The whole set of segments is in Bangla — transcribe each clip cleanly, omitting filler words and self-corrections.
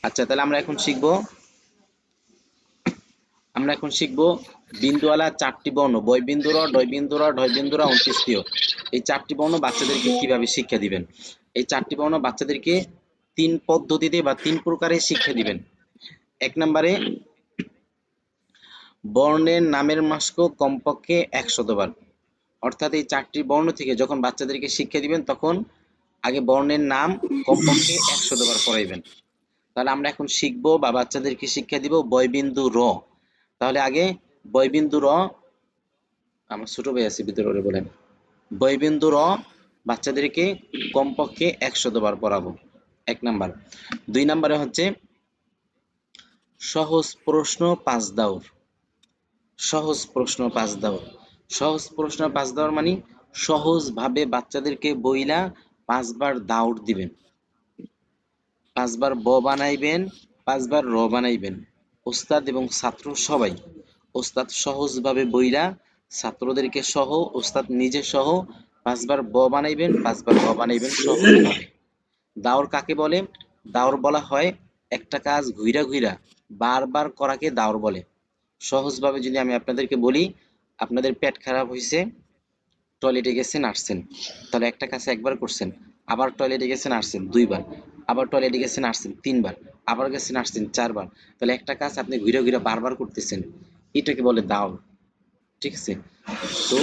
আচ্ছা, তাহলে আমরা এখন শিখবো বিন্দুওয়ালা চারটি বর্ণ বয় বিন্দু র, ডয় বিন্দু র, ঢয় বিন্দু র, অন্ত্যেষ্টিয়। এই চারটি বর্ণ বাচ্চাদেরকে কিভাবে শিক্ষা দিবেন? এই চারটি বর্ণ বাচ্চাদেরকে তিন পদ্ধতিতে বা তিন প্রকারে শিক্ষা দিবেন। এক নম্বরে বর্ণের নামের মাস্ক কমপক্ষে ১০০ বার। অর্থাৎ এই চারটি বর্ণ থেকে যখন বাচ্চাদেরকে শিক্ষা দিবেন তখন আগে বর্ণের নাম কমপক্ষে ১০০ বার পড়াইবেন। তাহলে আমরা এখন শিখবো বা বাচ্চাদেরকে শিক্ষা দিব বয়বিন্দু র। তাহলে আগে বয়বিন্দু র, আমার ছোট ভাই আছে ভিতরে, বলেন বয়বিন্দু র বাচ্চাদেরকে কমপক্ষে ১০০ বার পড়াবো, এক নাম্বার। দুই নাম্বারে হচ্ছে সহজ প্রশ্ন ৫ দাউর। সহজ প্রশ্ন ৫ দাউর। সহজ প্রশ্ন ৫ দাউর মানে সহজভাবে বাচ্চাদেরকে বইলা ৫ বার দাউর দিবেন। ৫ বার ব বানাইবেন, ৫ বার র বানাইবেন। ওস্তাদ এবং ছাত্র সবাই। ওস্তাদ সহজভাবে বইলা ছাত্রদেরকে সহ, ওস্তাদ নিজে সহ ৫ বার ব বানাইবেন, ৫ বার র বানাইবেন সহজভাবে। দাওর কাকে বলে? দাওর বলা হয় একটা কাজ ঘুইরা ঘুইরা বারবার করাকে দাওর বলে। সহজভাবে যদি আমি আপনাদেরকে বলি, আপনাদের পেট খারাপ হয়েছে, টয়লেটে গেছেন আসছেন, তাহলে একটা কাজ একবার করছেন, আবার টয়লেটে গেছেন আসছেন ২ বার, আবার টয়লেটে গেছেন আসছেন ৩ বার, আবার গেছেন আসছেন ৪ বার, তাহলে একটা কাজ আপনি ঘুরে ঘুরে বারবার করতেছেন, এটাকে বলে দাওর। ঠিক আছে? তো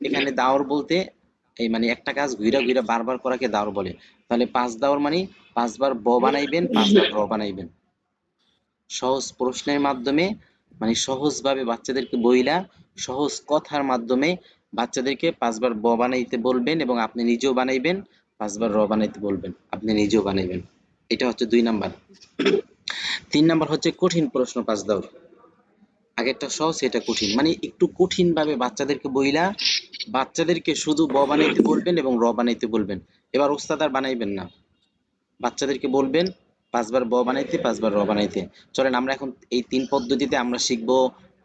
এখানে দাওর বলতে এই মানে একটা কাজ ঘুরা ঘুরা বারবার করাকে দাওর বলে। তাহলে ৫ দাওর মানে ৫ বার ব বানাইবেন, ৫ বার র বানাইবেন। সহজ প্রশ্নের মাধ্যমে মানে সহজভাবে বাচ্চাদেরকে বইলা সহজ কথার মাধ্যমে বাচ্চাদেরকে ৫ বার ব বানাইতে বলবেন এবং আপনি নিজেও বানাইবেন, ৫ বার র বানাইতে বলবেন, আপনি নিজেও বানাইবেন। এটা হচ্ছে ২ নাম্বার। ৩ নাম্বার হচ্ছে কঠিন প্রশ্ন ৫ দাওর। আগেরটা সহজ, এটা কঠিন, মানে একটু কঠিন ভাবে বাচ্চাদেরকে বইলা বাচ্চাদেরকে শুধু ব বানাইতে বলবেন এবং র বানাইতে বলবেন। এবার ওস্তাদ আর বানাইবেন না, বাচ্চাদেরকে বলবেন ৫ বার ব বানাইতে, ৫ বার র বানাইতে। চলেন আমরা এখন এই ৩ পদ্ধতিতে আমরা শিখবো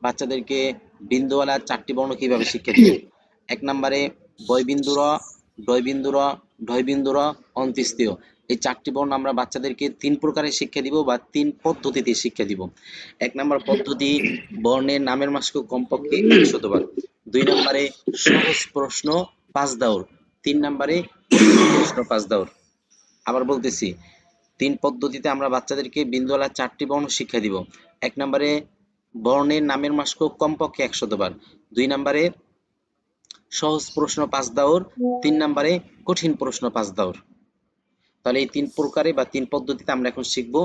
বাচ্চাদেরকে বিন্দুওয়ালা ৪টি বর্ণ কিভাবে শিক্ষা দিবেন। এক নম্বরে বয়বিন্দু র, ডয়বিন্দু র, ঢয়বিন্দু র, অন্ত্যেষ্টিয়। এই ৪টি বর্ণ আমরা বাচ্চাদেরকে ৩ প্রকারে শিক্ষা দিব বা ৩ পদ্ধতিতে শিক্ষা দিব। এক নম্বর পদ্ধতি বর্ণের নামের মাস্ক কমপক্ষে ১০০ বার। ২ নম্বরে সহজ প্রশ্ন ৫ দাউর। ৩ নম্বরে কঠিন প্রশ্ন ৫ দাউর। আবার বলতেছি, ৩ পদ্ধতিতে আমরা বাচ্চাদেরকে বিন্দুওয়ালা ৪টি বর্ণ শিক্ষা দিব। এক নম্বরে বর্ণের নামের মাস্ক কমপক্ষে ১০০ বার। ২ নম্বরে সহজ প্রশ্ন ৫ দাউর। ৩ নম্বরে কঠিন প্রশ্ন ৫ দাউর। তাহলে এই ৩ প্রকারে বা ৩ পদ্ধতিতে আমরা এখন শিখব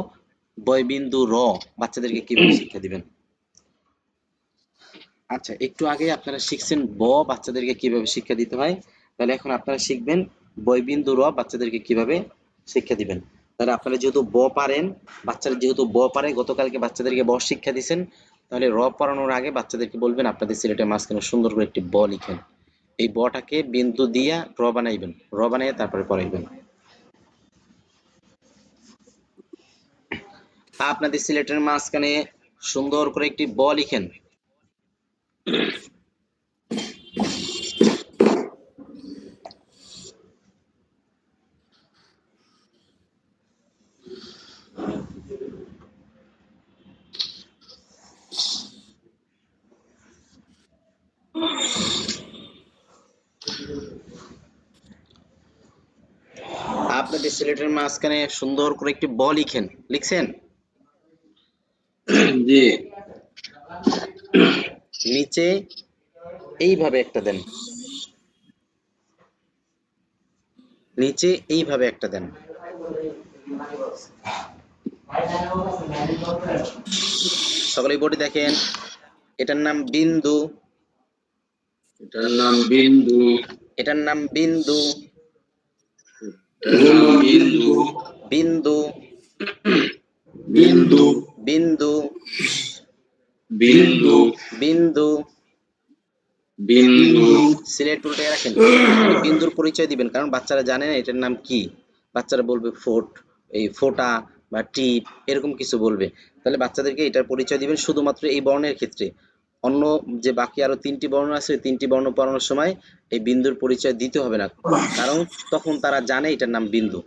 বয়বিন্দু র বাচ্চাদেরকে কিভাবে শিক্ষা দিবেন। আচ্ছা, একটু আগে আপনারা শিখছেন ব বাচ্চাদেরকে কিভাবে শিক্ষা দিতে হয়, তাহলে এখন আপনারা শিখবেন বয়বিন্দু র বাচ্চাদেরকে কিভাবে শিক্ষা দিবেন। তাহলে আপনারা যেহেতু ব পারেন, বাচ্চারা যেহেতু ব পারে, গতকালকে বাচ্চাদেরকে ব শিক্ষা দিয়েছেন, তাহলে র পড়ানোর আগে বাচ্চাদেরকে বলবেন আপনাদের সিলেটের মাঝখানে সুন্দর করে একটি ব লিখেন। এই বটাকে বিন্দু দিয়া র বানাইবেন, র বানাইয়া তারপরে পড়াইবেন। আপনাদের সিলেটের মাঝখানে সুন্দর করে একটি ব লিখেন। আপনাদের সিলেটের মাঝখানে সুন্দর করে একটি ব লিখেন, লিখছেন? জি। নিচে এইভাবে একটা দেন, নিচে এইভাবে একটা দেন। সকলে বোর্ডে দেখেন, এটার নাম বিন্দু, এটার নাম বিন্দু, এটার নাম বিন্দু, এটার নাম বিন্দু, বিন্দু, বিন্দু, বিন্দু, বিন্দু, বিন্দু। বিন্দু। সিলেট উল্টে রাখেন, মানে বিন্দুর পরিচয় দিবেন, কারণ বাচ্চারা জানে না এটার নাম কি। বাচ্চারা বলবে ফোট, এই ফোঁটা বা টিপ, এরকম কিছু বলবে। তাহলে বাচ্চাদেরকে এটার পরিচয় দিবেন শুধুমাত্র এই বর্ণের ক্ষেত্রে। অন্য যে বাকি আরো ৩টি বর্ণ আছে, ৩টি বর্ণ পড়ানোর সময় এই বিন্দুর পরিচয় দিতে হবে না, কারণ তখন তারা জানে এটার নাম বিন্দু।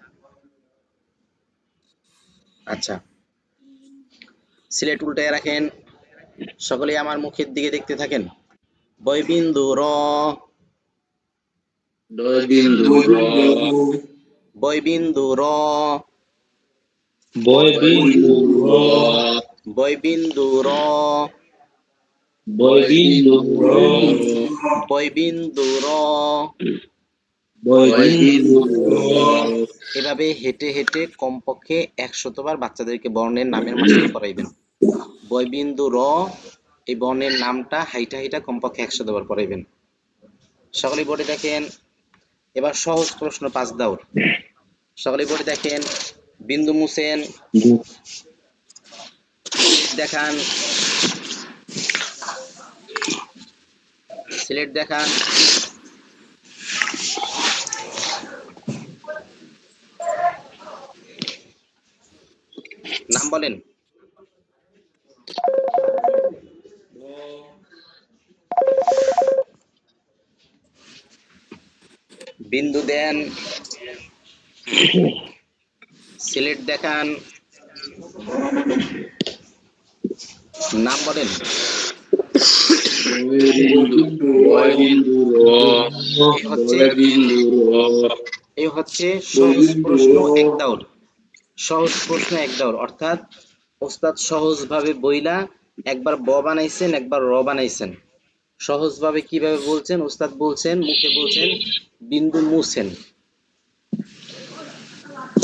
আচ্ছা, সিলেট উল্টায় রাখেন, সকলেই আমার মুখের দিকে দেখতে থাকেন। বয়বিন্দু র, ডয় বিন্দু র, বয়বিন্দু র, বয় বিন্দু র, বয়বিন্দু র, বয় বিন্দু র, বয়বিন্দু র। বয় ডয় বিন্দু বিন্দু র। র। এভাবে হেঁটে হেঁটে কমপক্ষে 100বার বাচ্চাদেরকে বর্ণের নামের মাস্ক পড়াইবেন। বয়বিন্দু র, এই বর্ণের নামটা হাইটা হাইটা কমপক্ষে 100বার পড়াইবেন। সকলেই বোর্ডে দেখেন। এবার সহজ প্রশ্ন 5 দাউর। সকলেই বোর্ডে দেখেন। বিন্দু মুছেন, সিলেট দেখান, সিলেট দেখান, নাম বলেন। বিন্দু দেন, সিলেট দেখান, নাম বলেন। বয় বিন্দু র, এই হচ্ছে ডয় বিন্দু র, এই হচ্ছে সহজ প্রশ্ন 1 দাউর। সহজ প্রশ্ন 1 দাউর, অর্থাৎ ওস্তাদ সহজভাবে বইলা একবার ব বানাইছেন, একবার র বানাইছেন। সহজভাবে কিভাবে বলছেন? ওস্তাদ বলছেন, মুখে বলছেন বিন্দু মুছেন,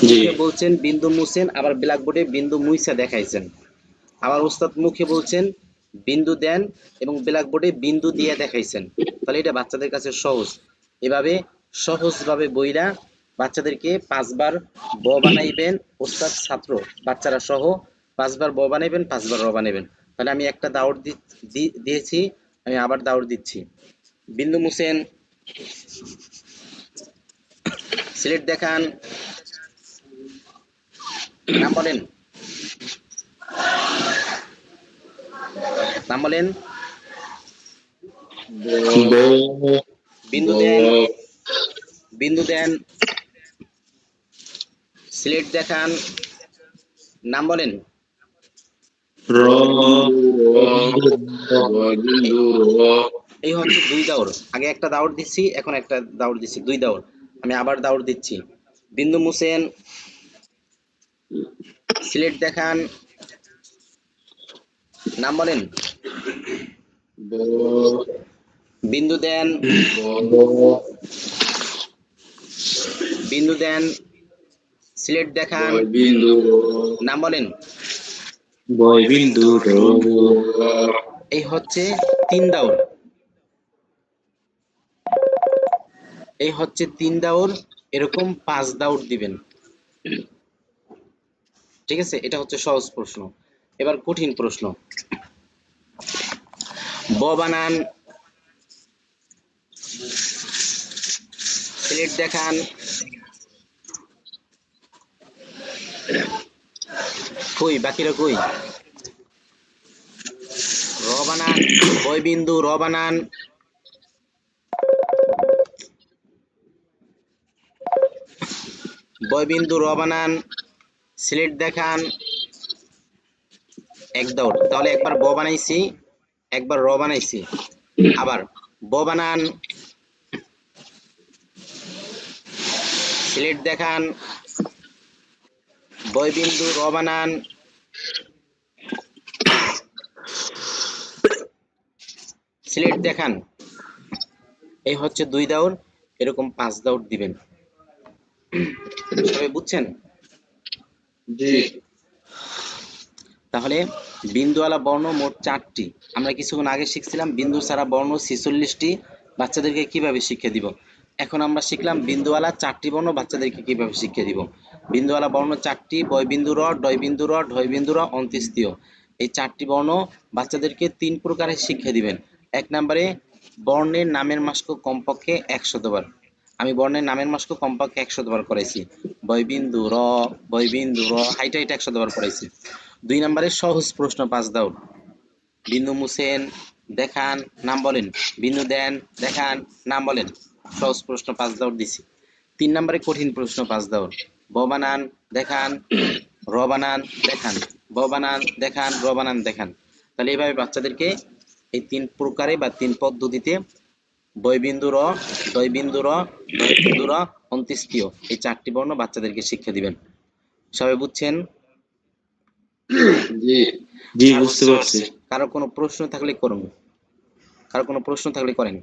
মুখে বলছেন বিন্দু মুছেন, আবার ব্ল্যাকবোর্ডে বিন্দু মুইছা দেখাইছেন। আবার ওস্তাদ মুখে বলছেন বিন্দু দেন এবং ব্ল্যাকবোর্ডে বিন্দু দিয়ে দেখাইছেন। তাহলে এটা বাচ্চাদের কাছে সহজ। এভাবে সহজভাবে বইরা বাচ্চাদেরকে 5বার ব বানাইবেন, ওস্তাদ ছাত্র বাচ্চারা সহ 5বার ব বানাইবেন, 5বার র বানাইবেন। তাহলে আমি একটা দাউর দিয়েছি, আমি আবার দাউর দিচ্ছি। বিন্দু মুছেন, সিলেট দেখান, নাম বলেন, নাম বলেন। ব, বিন্দু ব, দেন, বিন্দু দেন, সিলেট দেখান, নাম বলেন। র, ডয় বিন্দু র, এই হচ্ছে 2 দাউর। আগে একটা দাউর দিচ্ছি, এখন একটা দাউর দিচ্ছি, 2 দাউর। আমি আবার দাউর দিচ্ছি। বিন্দু মুছেন, সিলেট দেখান, নাম বলেন। ব, বিন্দু দেন, ব, বিন্দু দেন, সিলেট দেখান, ডয় বিন্দু র, নাম বলেন। বয় বিন্দু র। এই হচ্ছে 3 দাউর। এই হচ্ছে 3 দাউর। এরকম 5 দাউর দিবেন। ঠিক আছে? এটা হচ্ছে সহজ প্রশ্ন। এবার কঠিন প্রশ্ন। ব বানান, সিলেট দেখান, কই বাকিরা কই? র বানান, বয় বিন্দু র বানান, বয় বিন্দু র বানান, সিলেট দেখান, 1 দাউর। তাহলে একবার ব বানাইছি, একবার র বানাইছি। আবার ব বানান, সিলেট দেখান, বয় বিন্দু র বানান, সিলেট দেখান। এই হচ্ছে 2 দাউর। এরকম 5 দাউর দিবেন। সবাই বুঝছেন? জি, তাহলে বিন্দুওয়ালা বর্ণ মোট 4টি। আমরা কিছুক্ষণ আগে শিখছিলাম বিন্দু ছাড়া বর্ণ 46টি। বাচ্চাদেরকে কিভাবে শিক্ষা দিব। এখন আমরা শিখলাম বিন্দুওয়ালা 4টি বর্ণ বাচ্চাদেরকে কিভাবে শিক্ষা দিব। বিন্দুওয়ালা বর্ণ 4টি, বয় বিন্দু র, ডয় বিন্দু র, ঢয় বিন্দু র, অন্ত্যেষ্টিয়। এই 4টি বর্ণ বাচ্চাদেরকে 3 প্রকারে শিক্ষা দিবেন। 1 নম্বরে বর্ণের নামের মাস্ক কমপক্ষে 100বার। আমি বর্ণের নামের মাস্ক কমপক্ষে 100বার করাইছি। বয়বিন্দু র, বয়বিন্দু র, হাইটা হাইটা 100বার করাইছি। 2 নম্বরে সহজ প্রশ্ন 5 দাউর। বিন্দু মুছেন, দেখান, নাম বলেন। বিন্দু দেন, দেখান, নাম বলেন। সহজ প্রশ্ন 5 দাউর দিছি। 3 নম্বরে কঠিন প্রশ্ন 5 দাউর। ব বানান, দেখান, র বানান, দেখান। ব বানান দেখান, র বানান দেখান। তাহলে এইভাবে বাচ্চাদেরকে এই 3 প্রকারে বা 3 পদ্ধতিতে বয়বিন্দু র, দয়বিন্দু র, ঢয়বিন্দু র, অন্ত্যেষ্টিয় এই 4টি বর্ণ বাচ্চাদেরকে শিক্ষা দিবেন। সবাই বুঝছেন? জি জি বুঝতে পারছি। কারো কোনো প্রশ্ন থাকলে করুন, কারো কোনো প্রশ্ন থাকলে করেন।